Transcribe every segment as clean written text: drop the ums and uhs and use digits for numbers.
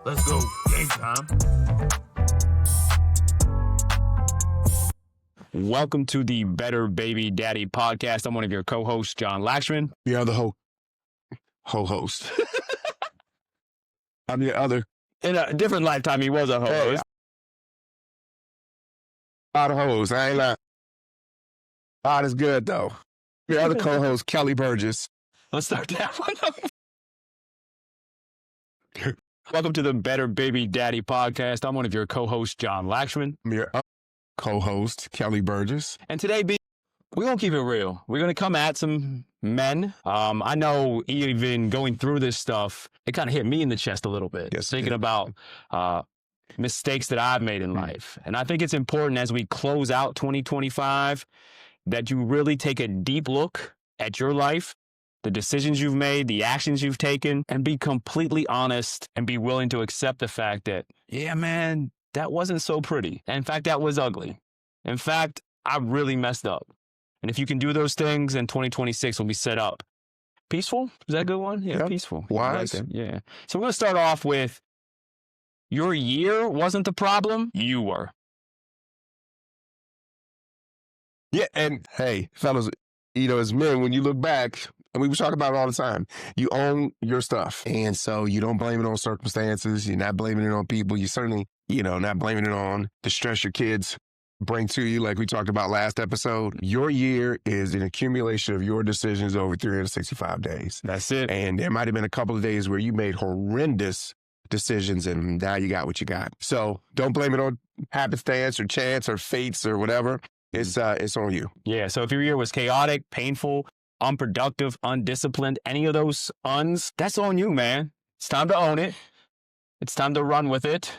Let's go. Game time. Welcome to the Better Baby Daddy podcast. I'm one of your co-hosts, John Laxman. The other host. I'm the other. In a different lifetime, he was a host. Hey, out of host. I ain't lying. God is good, though. The other co-host, Kelly Burgess. Let's start that one up. Welcome to the Better Baby Daddy podcast. I'm one of your co-hosts, John Laxman. I'm your other co-host, Kelly Burgess. And today, we're going to keep it real. We're going to come at some men. I know even going through this stuff, it kind of hit me in the chest a little bit. Yes, thinking about mistakes that I've made in life. And I think it's important as we close out 2025 that you really take a deep look at your life, the decisions you've made, the actions you've taken, and be completely honest and be willing to accept the fact that, yeah, man, that wasn't so pretty. In fact, that was ugly. In fact, I really messed up. And if you can do those things, then 2026 will be set up. Peaceful? Is that a good one? Yeah, yep. Peaceful. Wise. Like yeah. So we're going to start off with your year wasn't the problem. You were. Yeah, and hey, fellas, as men, when you look back, and we talk about it all the time, you own your stuff. And so you don't blame it on circumstances. You're not blaming it on people. You certainly, not blaming it on the stress your kids bring to you, like we talked about last episode. Your year is an accumulation of your decisions over 365 days. That's it. And there might have been a couple of days where you made horrendous decisions and now you got what you got. So don't blame it on happenstance or chance or fates or whatever. It's on you. Yeah. So if your year was chaotic, painful, unproductive, undisciplined, any of those uns, that's on you, man. It's time to own it. It's time to run with it.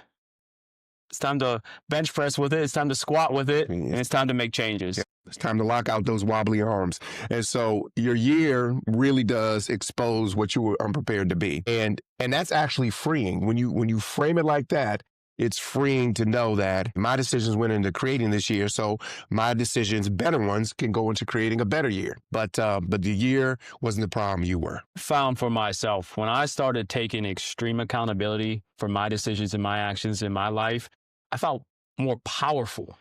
It's time to bench press with it. It's time to squat with it. And it's time to make changes. Yeah. It's time to lock out those wobbly arms. And so your year really does expose what you were unprepared to be. And that's actually freeing. When you frame it like that, it's freeing to know that my decisions went into creating this year. So my decisions, better ones, can go into creating a better year. But the year wasn't the problem. You were. Found for myself when I started taking extreme accountability for my decisions and my actions in my life, I felt more powerful.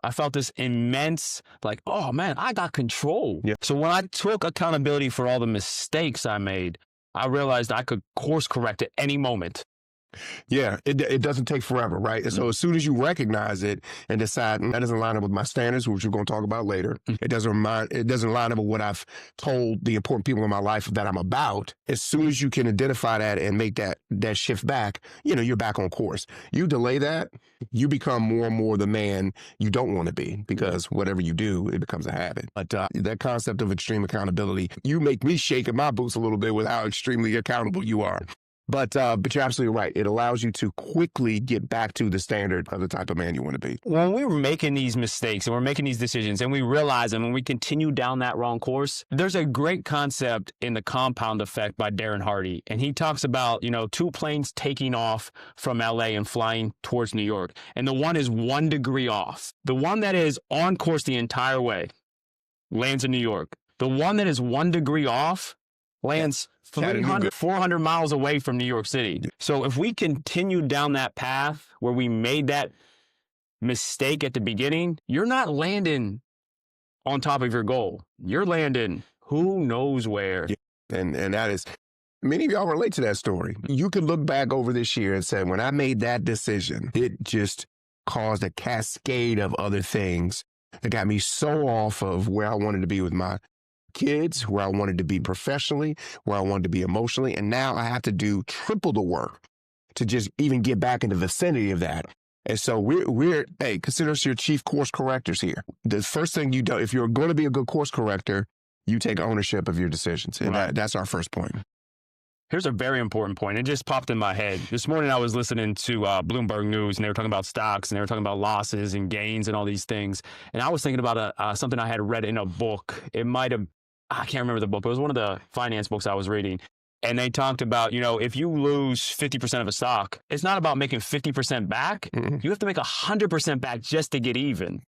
I felt this immense, oh man, I got control. Yep. So when I took accountability for all the mistakes I made, I realized I could course correct at any moment. Yeah, it doesn't take forever, right? And so as soon as you recognize it and decide that doesn't line up with my standards, which we're going to talk about later, it doesn't line up with what I've told the important people in my life that I'm about. As soon as you can identify that and make that shift back, you're back on course. You delay that, you become more and more the man you don't want to be because whatever you do, it becomes a habit. But that concept of extreme accountability, you make me shake in my boots a little bit with how extremely accountable you are. But you're absolutely right. It allows you to quickly get back to the standard of the type of man you want to be. When we were making these mistakes and we're making these decisions and we realize them and we continue down that wrong course, there's a great concept in The Compound Effect by Darren Hardy. And he talks about, two planes taking off from LA and flying towards New York. And the one is 1 degree off. The one that is on course the entire way lands in New York. The one that is 1 degree off lands 400 miles away from New York City. So if we continue down that path where we made that mistake at the beginning, you're not landing on top of your goal. You're landing who knows where. Yeah. And that is, many of y'all relate to that story. You can look back over this year and say, when I made that decision, it just caused a cascade of other things that got me so off of where I wanted to be with my kids, where I wanted to be professionally, where I wanted to be emotionally. And now I have to do triple the work to just even get back in the vicinity of that. And so hey, consider us your chief course correctors here. The first thing you do, if you're going to be a good course corrector, you take ownership of your decisions. And right. That's our first point. Here's a very important point. It just popped in my head. This morning I was listening to Bloomberg News, and they were talking about stocks, and they were talking about losses and gains and all these things. And I was thinking about something I had read in a book. I can't remember the book. It was one of the finance books I was reading. And they talked about, if you lose 50% of a stock, it's not about making 50% back. Mm-hmm. You have to make 100% back just to get even.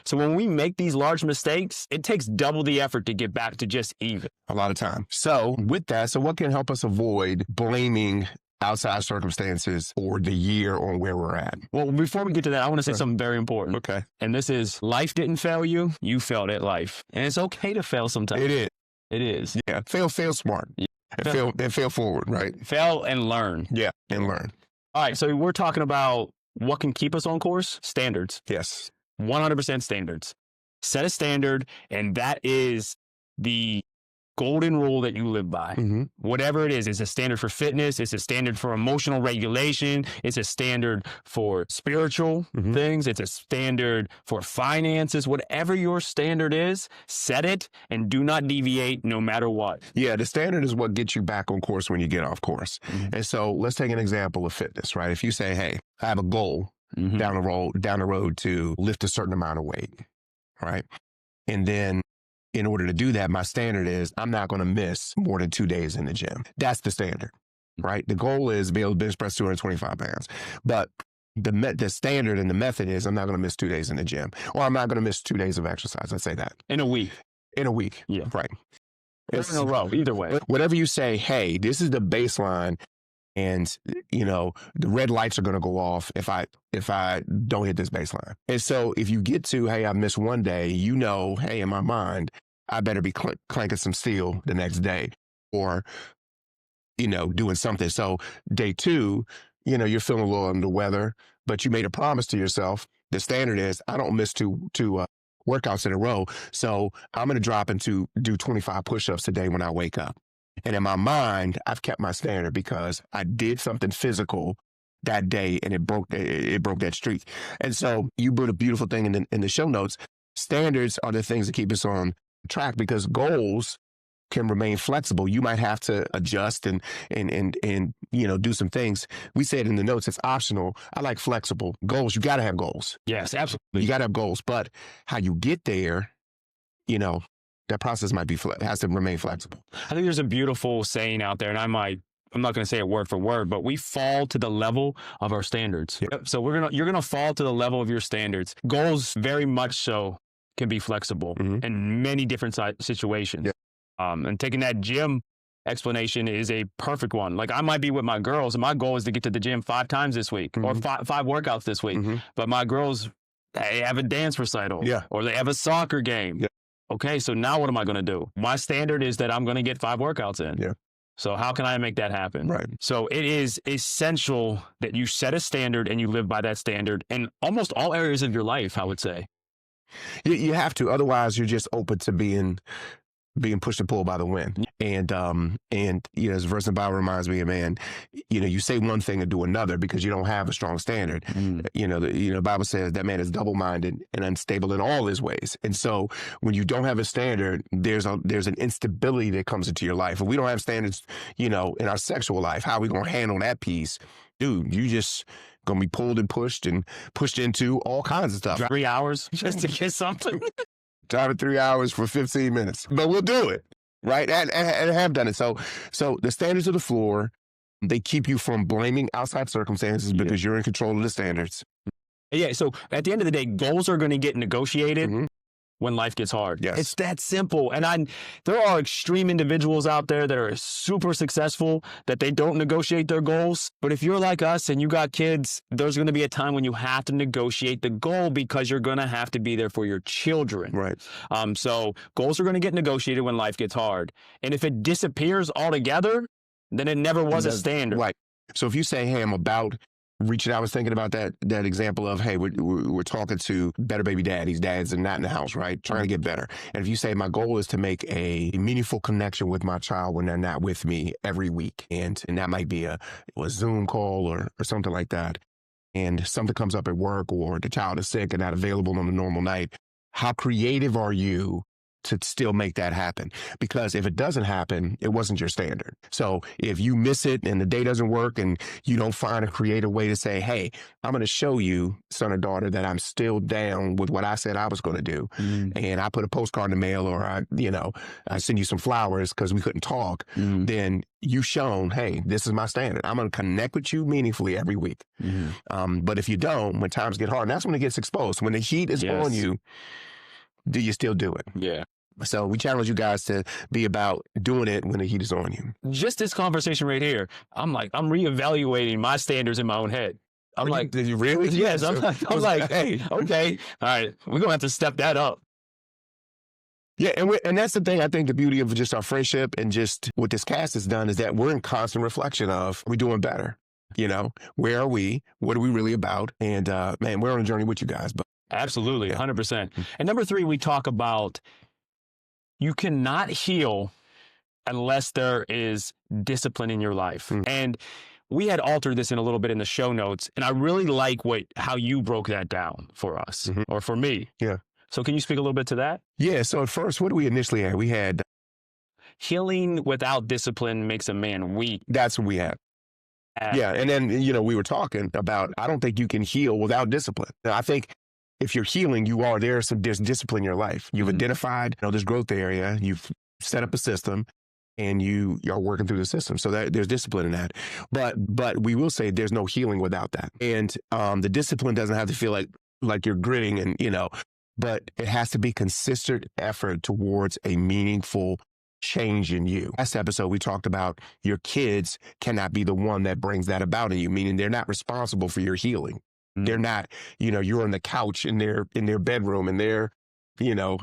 So when we make these large mistakes, it takes double the effort to get back to just even. A lot of time. So with that, what can help us avoid blaming outside circumstances or the year on where we're at. Well, before we get to that, I want to say something very important. Okay. And this is life didn't fail you. You failed at life. And it's okay to fail sometimes. It is. It is. Yeah. Fail smart. Yeah. And fail forward, right? Fail and learn. Yeah. And learn. All right. So we're talking about what can keep us on course? Standards. Yes. 100% standards. Set a standard, and that is the golden rule that you live by. Mm-hmm. Whatever it is, it's a standard for fitness, it's a standard for emotional regulation, it's a standard for spiritual things, it's a standard for finances. Whatever your standard is, set it and do not deviate no matter what. Yeah, the standard is what gets you back on course when you get off course. And so let's take an example of fitness, right? If you say, hey, I have a goal down the road to lift a certain amount of weight, right? And then in order to do that, my standard is I'm not going to miss more than 2 days in the gym. That's the standard, right? The goal is to be able to bench press 225 pounds. But the standard and the method is I'm not going to miss 2 days in the gym, or I'm not going to miss 2 days of exercise. Let's say that. In a week. In a week. Yeah. Right. Or in a row, either way. Whatever you say, hey, this is the baseline. And, you know, the red lights are going to go off if I don't hit this baseline. And so if you get to, hey, I missed 1 day, you know, hey, in my mind, I better be clanking some steel the next day or, you know, doing something. So day 2, you know, you're feeling a little under the weather, but you made a promise to yourself. The standard is I don't miss two workouts in a row. So I'm going to drop into do 25 push-ups today when I wake up. And in my mind, I've kept my standard because I did something physical that day and it broke that streak. And so you put a beautiful thing in the show notes. Standards are the things that keep us on track because goals can remain flexible. You might have to adjust and you know, do some things. We said in the notes, it's optional. I like flexible goals. You got to have goals. Yes, absolutely. You got to have goals, but how you get there, you know, that process has to remain flexible. I think there's a beautiful saying out there, and I'm not going to say it word for word, but we fall to the level of our standards. Yep. So you're going to fall to the level of your standards. Goals very much so can be flexible in many different situations. Yep. And taking that gym explanation is a perfect one. Like I might be with my girls and my goal is to get to the gym 5 times this week or five workouts this week. But my girls, they have a dance recital or they have a soccer game. Yeah. Okay, so now what am I going to do? My standard is that I'm going to get 5 workouts in. Yeah. So how can I make that happen? Right. So it is essential that you set a standard and you live by that standard in almost all areas of your life, I would say. You have to. Otherwise, you're just open to being pushed and pulled by the wind. And you know, this verse in the Bible reminds me of, man, you know, you say one thing and do another because you don't have a strong standard. You know, the Bible says that man is double-minded and unstable in all his ways. And so when you don't have a standard, there's an instability that comes into your life. If we don't have standards, you know, in our sexual life, how are we going to handle that piece? Dude, you just going to be pulled and pushed into all kinds of stuff. 3 hours just to get something. Driving 3 hours for 15 minutes, but we'll do it, right? And have done it. So the standards of the floor, they keep you from blaming outside circumstances because you're in control of the standards. Yeah. So at the end of the day, goals are going to get negotiated when life gets hard. Yes. It's that simple. And there are extreme individuals out there that are super successful that they don't negotiate their goals. But if you're like us and you got kids, there's going to be a time when you have to negotiate the goal because you're going to have to be there for your children. Right. So goals are going to get negotiated when life gets hard. And if it disappears altogether, then it never was a standard. Right. So if you say, hey, I'm about reaching out, I was thinking about that example of, hey, we're talking to better baby daddies that are not in the house, right? Trying to get better. And if you say, my goal is to make a meaningful connection with my child when they're not with me every week. And that might be a Zoom call or something like that. And something comes up at work or the child is sick and not available on a normal night. How creative are you to still make that happen? Because if it doesn't happen, it wasn't your standard. So if you miss it and the day doesn't work and you don't find a creative way to say, hey, I'm going to show you, son or daughter, that I'm still down with what I said I was going to do. And I put a postcard in the mail or I send you some flowers because we couldn't talk. Then you've shown, hey, this is my standard. I'm going to connect with you meaningfully every week. But if you don't, when times get hard, and that's when it gets exposed. When the heat is on you, do you still do it? Yeah. So we challenge you guys to be about doing it when the heat is on you. Just this conversation right here, I'm reevaluating my standards in my own head. I'm like, did you really? yes, I'm like, hey, okay, all right, we're going to have to step that up. Yeah, and that's the thing. I think the beauty of just our friendship and just what this cast has done is that we're in constant reflection of we're doing better. You know, where are we? What are we really about? And man, we're on a journey with you guys. But absolutely, 100%. And number 3, we talk about you cannot heal unless there is discipline in your life. And we had altered this in a little bit in the show notes, and I really like how you broke that down for us or for me. Yeah. So can you speak a little bit to that? Yeah. So at first, what do we initially have? We had healing without discipline makes a man weak. That's what we had. Yeah. And then, we were talking about, I don't think you can heal without discipline. Now, I think if you're healing, there's discipline in your life. You've identified, this growth area. You've set up a system and you are working through the system. So that there's discipline in that. But we will say there's no healing without that. And the discipline doesn't have to feel like you're gritting and, but it has to be consistent effort towards a meaningful change in you. Last episode, we talked about your kids cannot be the one that brings that about in you, meaning they're not responsible for your healing. They're not, you're on the couch in their bedroom and they're,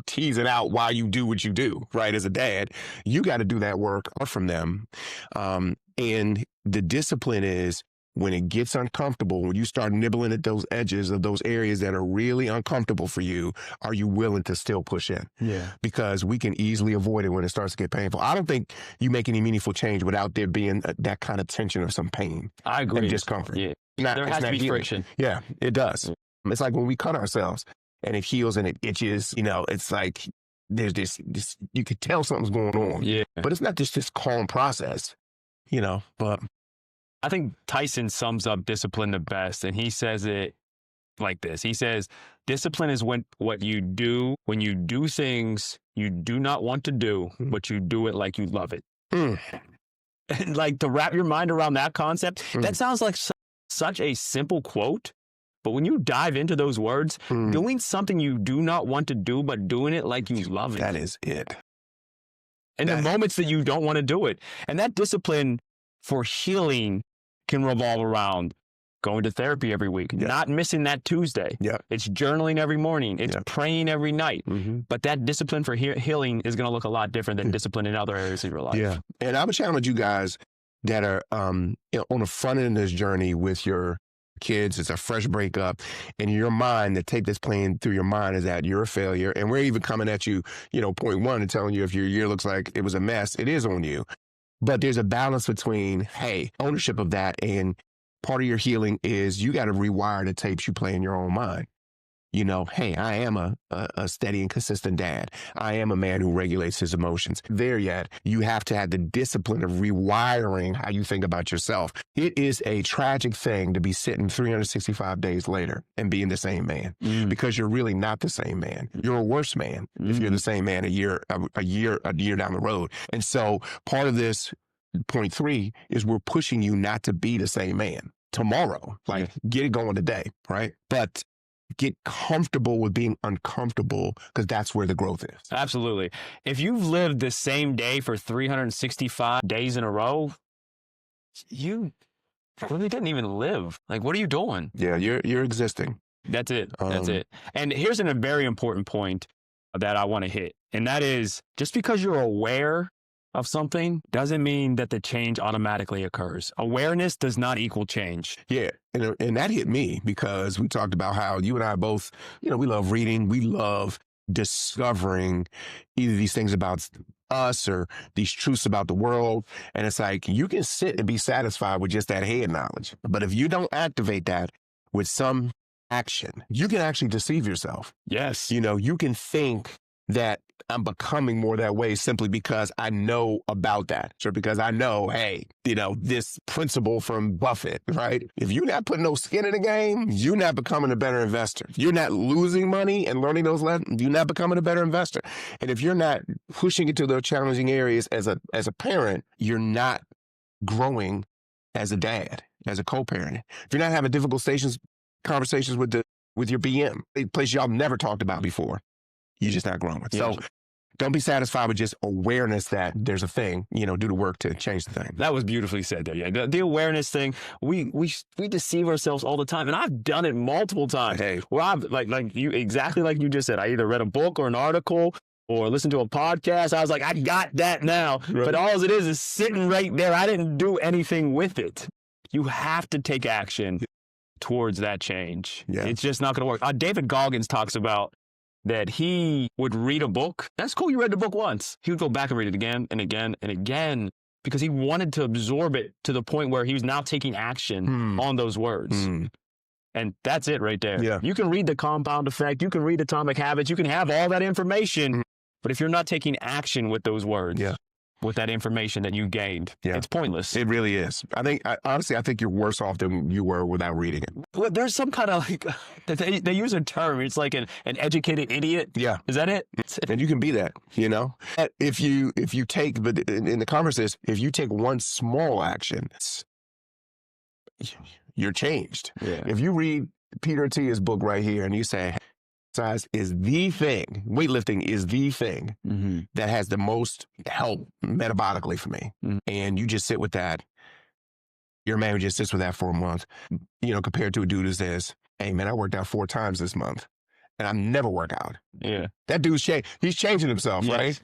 teasing out why you do what you do, right? As a dad, you got to do that work from them. And the discipline is when it gets uncomfortable, when you start nibbling at those edges of those areas that are really uncomfortable for you, are you willing to still push in? Yeah. Because we can easily avoid it when it starts to get painful. I don't think you make any meaningful change without there being that kind of tension or some pain. I agree. And discomfort. Yeah. There has to be friction. Yeah, it does. It's like when we cut ourselves and it heals and it itches, it's like there's this you could tell something's going on. Yeah. But it's not just this calm process, but I think Tyson sums up discipline the best, and he says it like this. He says, discipline is what you do when you do things you do not want to do, but you do it like you love it. And like to wrap your mind around that concept, that sounds like such a simple quote, but when you dive into those words, doing something you do not want to do, but doing it like you love it. That is it. And the moments that you don't want to do it. And that discipline for healing can revolve around going to therapy every week, not missing that Tuesday. Yeah. It's journaling every morning. It's praying every night. But that discipline for healing is going to look a lot different than discipline in other areas of your life. Yeah. And I would challenge you guys that are on the front end of this journey with your kids. It's a fresh breakup. And your mind, the tape that's playing through your mind is that you're a failure. And we're even coming at you, point one and telling you if your year looks like it was a mess, it is on you. But there's a balance between, hey, ownership of that, and part of your healing is you got to rewire the tapes you play in your own mind. Hey, I am a steady and consistent dad. I am a man who regulates his emotions. There yet, you have to have the discipline of rewiring how you think about yourself. It is a tragic thing to be sitting 365 days later and being the same man because you're really not the same man. You're a worse man if you're the same man a year down the road. And so part of this point 3 is we're pushing you not to be the same man tomorrow. Like get it going today, right? But get comfortable with being uncomfortable because that's where the growth is. Absolutely. If you've lived the same day for 365 days in a row, you really didn't even live. Like, what are you doing? Yeah, you're existing. That's it. That's it. And here's a very important point that I want to hit. And that is just because you're aware of something doesn't mean that the change automatically occurs. Awareness does not equal change. Yeah. And that hit me because we talked about how you and I both, we love reading. We love discovering either these things about us or these truths about the world. And it's like, you can sit and be satisfied with just that head knowledge. But if you don't activate that with some action, you can actually deceive yourself. Yes. You can think that I'm becoming more that way simply because I know about that. Or because I know, hey, this principle from Buffett, right? If you're not putting no skin in the game, you're not becoming a better investor. If you're not losing money and learning those lessons, you're not becoming a better investor. And if you're not pushing into those challenging areas as a parent, you're not growing as a dad, as a co-parent. If you're not having difficult conversations with your BM, a place y'all never talked about before, you're just not growing. So Don't be satisfied with just awareness that there's a thing, do the work to change the thing. That was beautifully said there. Yeah. The awareness thing, we deceive ourselves all the time. And I've done it multiple times. Hey. Where I've exactly like you just said, I either read a book or an article or listened to a podcast. I was like, I got that now. Right. But all it is sitting right there. I didn't do anything with it. You have to take action towards that change. Yeah. It's just not going to work. David Goggins talks about that he would read a book. That's cool. You read the book once. He would go back and read it again and again and again because he wanted to absorb it to the point where he was now taking action on those words. And that's it right there. Yeah. You can read the Compound Effect. You can read Atomic Habits. You can have all that information. But if you're not taking action with those words, with that information that you gained, it's pointless. It really is. Honestly, I think you're worse off than you were without reading it. Well, there's some kind of they use a term. It's like an educated idiot. Yeah. Is that it? And you can be that, If you take, but in the conversation, if you take one small action, you're changed. Yeah. If you read Peter Attia's book right here and you say, exercise is the thing, weightlifting is the thing that has the most help metabolically for me. And you just sit with that. Your man who just sits with that for a month, compared to a dude who says, hey man, I worked out 4 times this month and I never work out. Yeah. That dude's he's changing himself, right?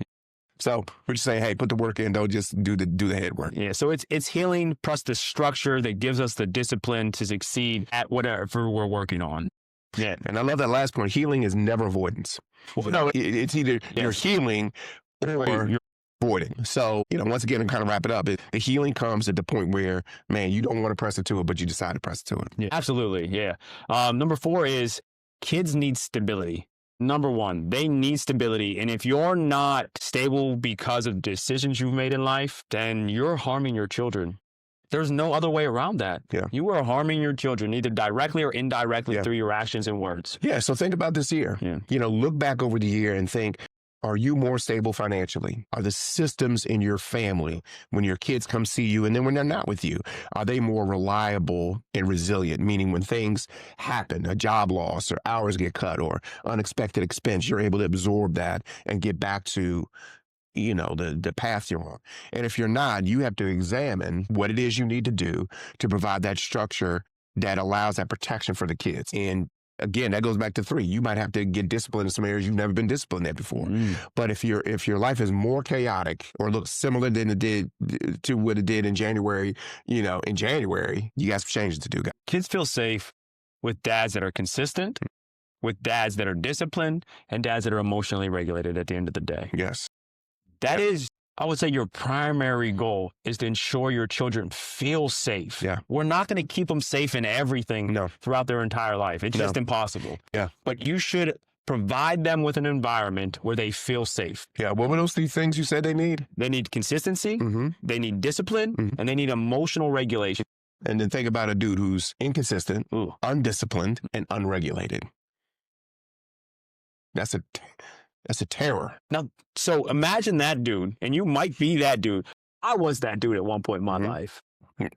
So we're just saying, hey, put the work in, don't just do the head work. Yeah, so it's healing plus the structure that gives us the discipline to succeed at whatever we're working on. Yeah. And I love that last point. Healing is never avoidance. Well, no, it's either you're healing or you're avoiding. So, once again, to kind of wrap it up, the healing comes at the point where, man, you don't want to press it to it, but you decide to press it to it. Yeah, absolutely. Yeah. Number 4 is kids need stability. Number 1, they need stability. And if you're not stable because of decisions you've made in life, then you're harming your children. There's no other way around that. Yeah. You are harming your children, either directly or indirectly through your actions and words. Yeah. So think about this year. Yeah. Look back over the year and think, are you more stable financially? Are the systems in your family, when your kids come see you and then when they're not with you, are they more reliable and resilient? Meaning when things happen, a job loss or hours get cut or unexpected expense, you're able to absorb that and get back to the path you're on. And if you're not, you have to examine what it is you need to do to provide that structure that allows that protection for the kids. And again, that goes back to 3. You might have to get disciplined in some areas you've never been disciplined at before. But if your life is more chaotic or looks similar than it did to what it did in January, you got some changes to do. Kids feel safe with dads that are consistent, with dads that are disciplined, and dads that are emotionally regulated at the end of the day. Yes. That is, I would say, your primary goal is to ensure your children feel safe. Yeah. We're not going to keep them safe in everything throughout their entire life. It's just impossible. Yeah. But you should provide them with an environment where they feel safe. Yeah. What were those 3 things you said they need? They need consistency, they need discipline, and they need emotional regulation. And then think about a dude who's inconsistent, undisciplined, and unregulated. That's a terror. Now, so imagine that dude, and you might be that dude. I was that dude at one point in my life.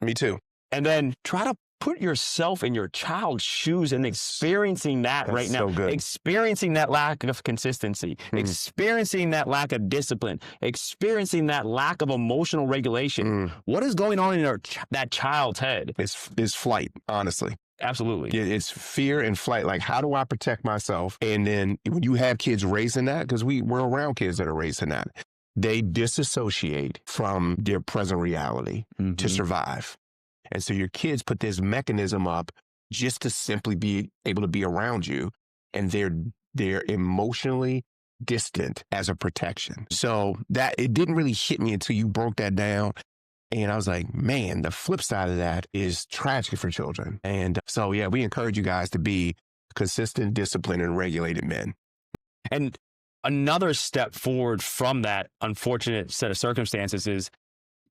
Me too. And then try to put yourself in your child's shoes and experiencing that right now. So good. Experiencing that lack of consistency, experiencing that lack of discipline, experiencing that lack of emotional regulation. What is going on in that child's head? It's flight, honestly. Absolutely. It's fear and flight. Like, how do I protect myself? And then when you have kids raising that, because we're around kids that are raising that, they disassociate from their present reality to survive. And so your kids put this mechanism up just to simply be able to be around you. And they're emotionally distant as a protection. So that it didn't really hit me until you broke that down. And I was like, man, the flip side of that is tragic for children. And so, yeah, we encourage you guys to be consistent, disciplined, and regulated men. And another step forward from that unfortunate set of circumstances is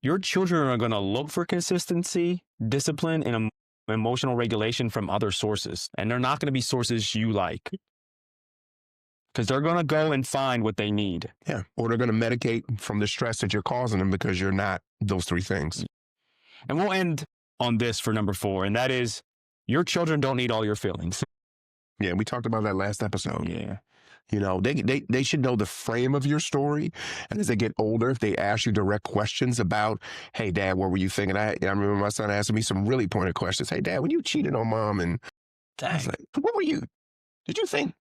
your children are going to look for consistency, discipline, and emotional regulation from other sources. And they're not going to be sources you like. Because they're going to go and find what they need. Yeah. Or they're going to medicate from the stress that you're causing them because you're not those 3 things. And we'll end on this for number 4, and that is your children don't need all your feelings. Yeah, we talked about that last episode. Yeah. You know, they should know the frame of your story. And as they get older, if they ask you direct questions about, hey, Dad, what were you thinking? I remember my son asking me some really pointed questions. Hey, Dad, when you cheated on Mom, and I was like, what were you? Did you think?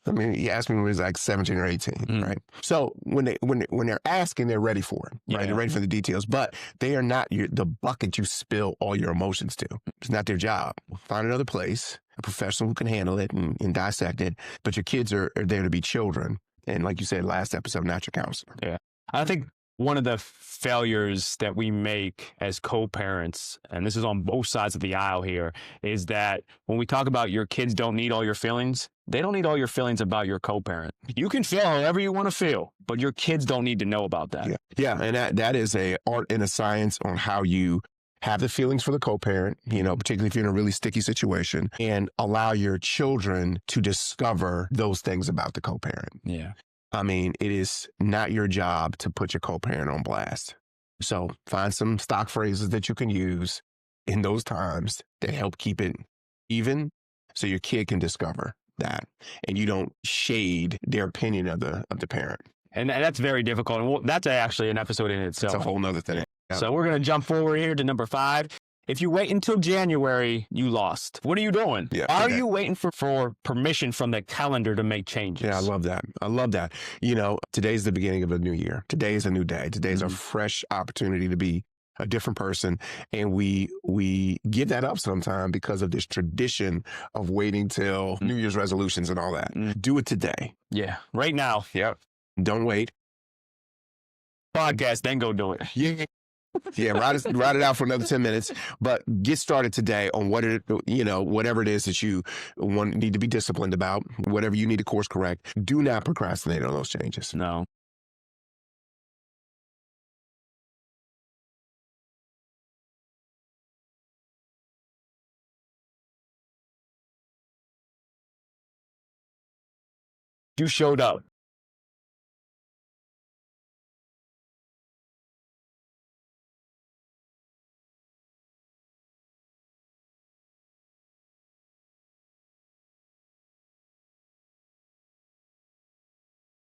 I mean, he asked me when he was like 17 or 18, right? So when they're asking, they're ready for it, right? They're ready for the details, but they are not the bucket you spill all your emotions to. It's not their job. Find another place, a professional who can handle it and dissect it. But your kids are there to be children, and like you said last episode, not your counselor. Yeah, I think one of the failures that we make as co-parents, and this is on both sides of the aisle here, is that when we talk about your kids don't need all your feelings, they don't need all your feelings about your co-parent. You can feel however you want to feel, but your kids don't need to know about that. Yeah, and that is a art and a science on how you have the feelings for the co-parent, you know, particularly if you're in a really sticky situation, and allow your children to discover those things about the co-parent. Yeah. I mean, it is not your job to put your co-parent on blast. So find some stock phrases that you can use in those times that help keep it even so your kid can discover that and you don't shade their opinion of the parent. And that's very difficult. And that's actually an episode in itself. It's a whole nother thing. Yeah. So we're going to jump forward here to number 5. If you wait until January, you lost. What are you doing? Yeah, are you waiting for permission from the calendar to make changes? Yeah, I love that. I love that. You know, today's the beginning of a new year. Today is a new day. Today's a fresh opportunity to be a different person. And we give that up sometime because of this tradition of waiting till New Year's resolutions and all that. Do it today. Yeah, right now. Yep. Don't wait. Podcast, then go do it. Yeah. Yeah, ride it out for another 10 minutes, but get started today on whatever it is that you need to be disciplined about, whatever you need to course correct. Do not procrastinate on those changes. No. You showed up.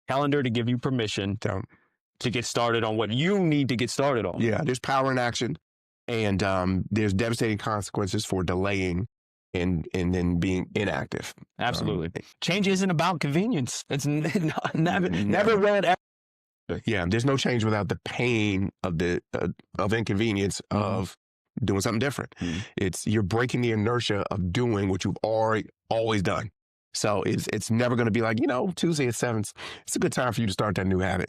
Calendar to give you permission to get started on what you need to get started on. Yeah, there's power in action, and there's devastating consequences for delaying and then being inactive. Absolutely. Change isn't about convenience. It's never really. Yeah, there's no change without the pain of inconvenience of doing something different. You're breaking the inertia of doing what you've always done. So it's never going to be like, Tuesday at 7, it's a good time for you to start that new habit.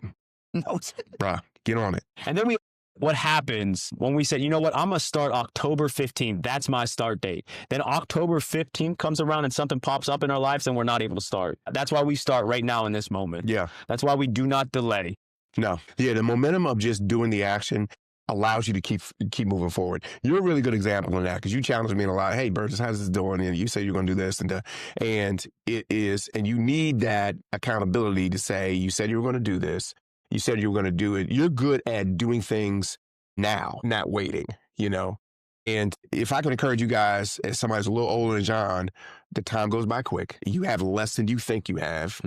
No. Bruh, get on it. And then what happens when we say, you know what, I'm going to start October 15th. That's my start date. Then October 15th comes around and something pops up in our lives and we're not able to start. That's why we start right now in this moment. Yeah. That's why we do not delay. No. Yeah, the momentum of just doing the action allows you to keep moving forward. You're a really good example of that because you challenged me a lot. Hey, Burgess, how's this doing? And you say you're going to do this and it is, and you need that accountability to say, you said you were going to do this. You said you were going to do it. You're good at doing things now, not waiting, And if I can encourage you guys, as somebody who's a little older than John, the time goes by quick. You have less than you think you have,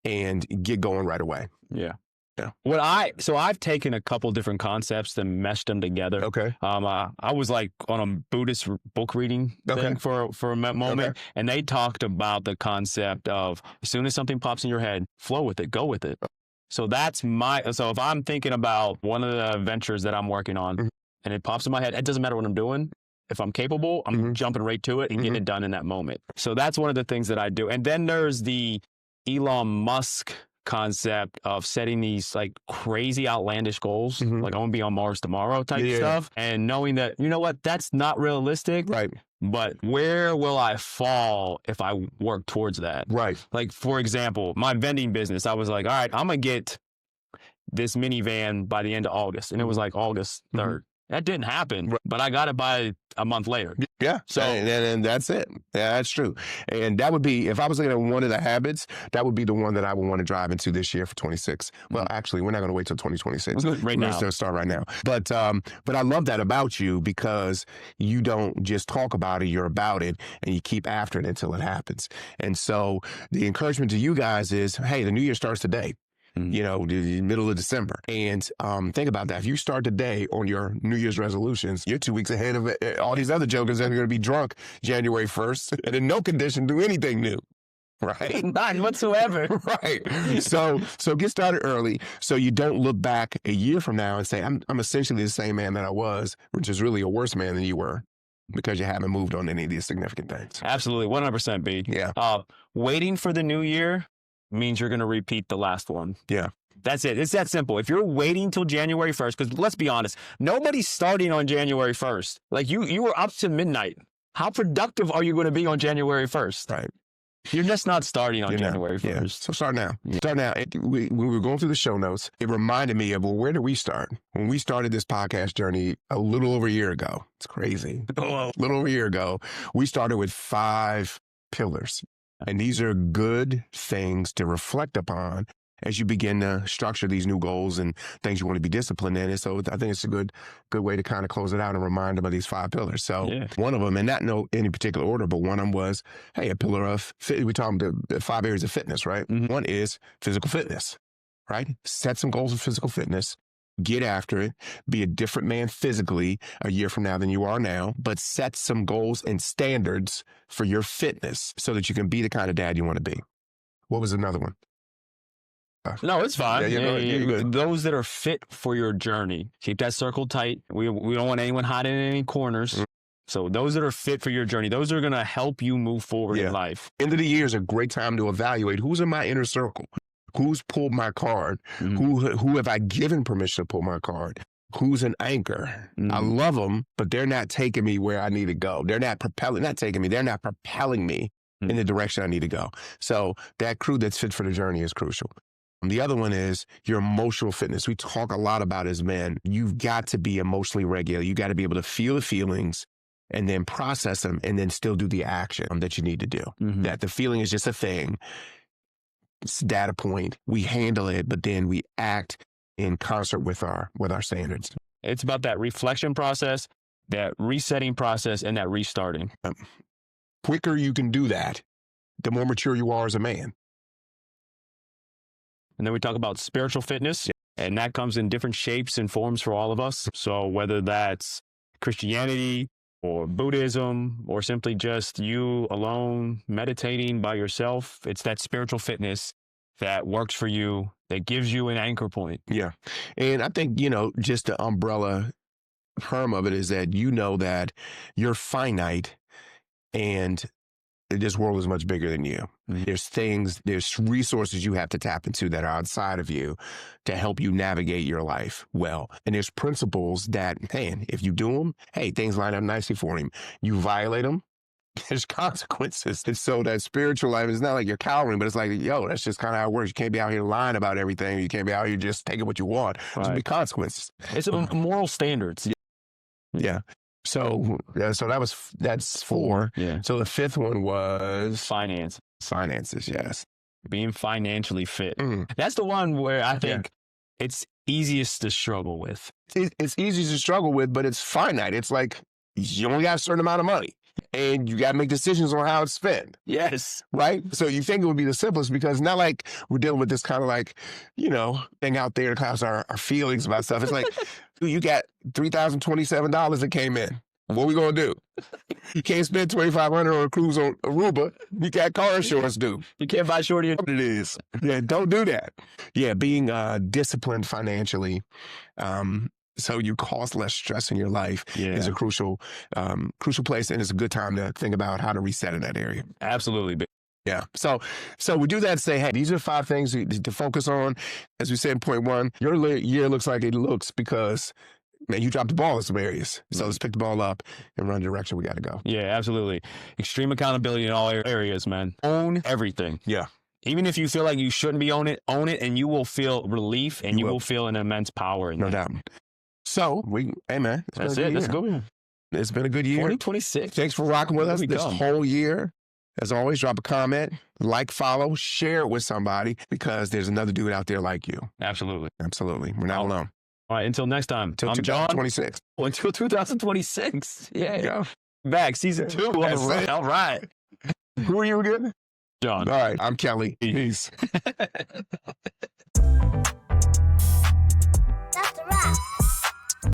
and get going right away. Yeah. Yeah. So I've taken a couple different concepts and meshed them together. Okay. I was like on a Buddhist book reading thing for a moment, and they talked about the concept of as soon as something pops in your head, flow with it, go with it. So so if I'm thinking about one of the ventures that I'm working on and it pops in my head, it doesn't matter what I'm doing. If I'm capable, I'm jumping right to it and getting it done in that moment. So that's one of the things that I do. And then there's the Elon Musk concept of setting these like crazy outlandish goals, like I want to be on Mars tomorrow type stuff, and knowing that, you know what, that's not realistic. Right. But where will I fall if I work towards that? Right. Like, for example, my vending business, I was like, all right, I'm going to get this minivan by the end of August. And it was like August 3rd. That didn't happen, but I got it by a month later. Yeah. So- and that's it. Yeah, that's true. And that would be, if I was looking at one of the habits, that would be the one that I would want to drive into this year for 26. Well, actually, we're not going to wait till 2026. Right We're now. going to start right now. But I love that about you, because you don't just talk about it, you're about it, and you keep after it until it happens. And so the encouragement to you guys is, hey, the new year starts today. You know, the middle of December. And think about that. If you start today on your New Year's resolutions, you're 2 weeks ahead of all these other jokers that are going to be drunk January 1st and in no condition do anything new. Right? None whatsoever. Right. So get started early so you don't look back a year from now and say, I'm essentially the same man that I was, which is really a worse man than you were, because you haven't moved on any of these significant things. Absolutely. 100%, B. Yeah. Waiting for the new year means you're going to repeat the last one. Yeah. That's it. It's that simple. If you're waiting till January 1st, because let's be honest, nobody's starting on January 1st. Like you were up to midnight. How productive are you going to be on January 1st? Right. You're just not starting on You're not. January 1st. Yeah. So start now. Start now. When we were going through the show notes, it reminded me of, well, where did we start? When we started this podcast journey a little over a year ago. It's crazy. A little over a year ago, we started with 5 pillars. And these are good things to reflect upon as you begin to structure these new goals and things you want to be disciplined in. And so I think it's a good way to kind of close it out and remind them of these 5 pillars. So one of them, and not in any particular order, but one of them was, hey, a pillar of fit. We talk about the 5 areas of fitness, right? Mm-hmm. One is physical fitness, right? Set some goals of physical fitness. Get after it. Be a different man physically a year from now than you are now, but set some goals and standards for your fitness so that you can be the kind of dad you want to be. What was another one? No, it's fine. Yeah, you're good. Those that are fit for your journey. Keep that circle tight. We don't want anyone hiding in any corners. Mm-hmm. So those that are fit for your journey, those are going to help you move forward in life. End of the year is a great time to evaluate who's in my inner circle. Who's pulled my card? Mm-hmm. Who have I given permission to pull my card? Who's an anchor? Mm-hmm. I love them, but they're not taking me where I need to go. They're not propelling me in the direction I need to go. So that crew that's fit for the journey is crucial. The other one is your emotional fitness. We talk a lot about as men. You've got to be emotionally regular. You got to be able to feel the feelings and then process them and then still do the action that you need to do. Mm-hmm. That the feeling is just a thing. It's a data point. We handle it, but then we act in concert with our standards. It's about that reflection process, that resetting process, and that restarting. Quicker you can do that, the more mature you are as a man. And then we talk about spiritual fitness, and that comes in different shapes and forms for all of us. So whether that's Christianity or Buddhism or simply just you alone meditating by yourself, it's that spiritual fitness that works for you, that gives you an anchor point. Yeah. And I think, just the umbrella term of it is that that you're finite and this world is much bigger than you. Mm-hmm. There's resources you have to tap into that are outside of you to help you navigate your life well. And there's principles that, if you do them, things line up nicely for him. You violate them, there's consequences. And so that spiritual life is not like you're cowering, but it's like, that's just kind of how it works. You can't be out here lying about everything. You can't be out here just taking what you want. There's going to be consequences. It's moral standards. Yeah. So that's 4. Yeah. So the 5th one was finances. Yes. Being financially fit. That's the one where I think it's easiest to struggle with. It's easy to struggle with, but it's finite. It's like you only got a certain amount of money and you got to make decisions on how it's spent. Yes. Right. So you think it would be the simplest because it's not like we're dealing with this kind of thing out there to cause our feelings about stuff. It's like, you got $3,027 that came in. What are we going to do? You can't spend $2,500 on a cruise on Aruba. You got car insurance due. You can't buy shorty. It is. Yeah, don't do that. Yeah, being disciplined financially so you cause less stress in your life is a crucial place, and it's a good time to think about how to reset in that area. Absolutely. Yeah. So we do that to say, hey, these are 5 things to focus on. As we said in point 1, your year looks like it looks because, man, you dropped the ball in some areas. So let's pick the ball up and run the direction we got to go. Yeah, absolutely. Extreme accountability in all areas, man. Own everything. Yeah. Even if you feel like you shouldn't be own it, and you will feel relief and you will feel an immense power in no that. doubt. So hey, man. That's it. Let's go. It's been a good year. 2026. Thanks for rocking with us Here we this come. whole year. As always, drop a comment, like, follow, share it with somebody because there's another dude out there like you. Absolutely. Absolutely. We're not Oh, alone. All right. Until next time. Until I'm John. 2026. Until 2026. Yeah. Yeah. Back season 2. On the That's run. it. All right. Who are you again? John. All right. I'm Kelly. Peace.